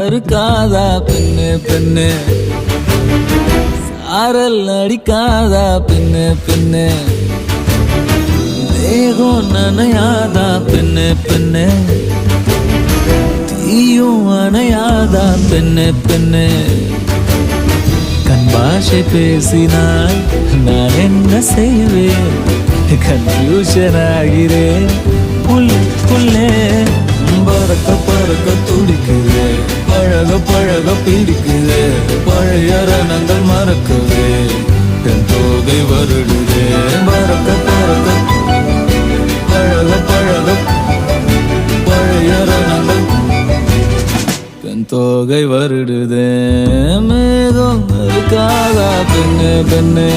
இருக்காதா பெண்ணு பெண்ணு, சாரல் அடிக்காதா பெண்ணு பெண்ணு, தேகம் நனையாதா பெண்ணு பெண்ணு, தீயும் அணையாதா பெண்ணு பெண்ணு. கண் பாஷை பேசினால் நான் என்ன செய்வேன், கன்ஃபியூஷன் ஆகிறேன் புல்லே. பறக்க பறக்க துடிக்குது, பழக பழக பிடிக்குது, பழைய ரணங்கள் மறக்குது, என் தோகை வருடுது. பறக்க பறக்க பழக பழக பழைய ரணங்கள் என் தோகை வருடுது. மேகம் இருக்காதா பெண்ணு பெண்ணு,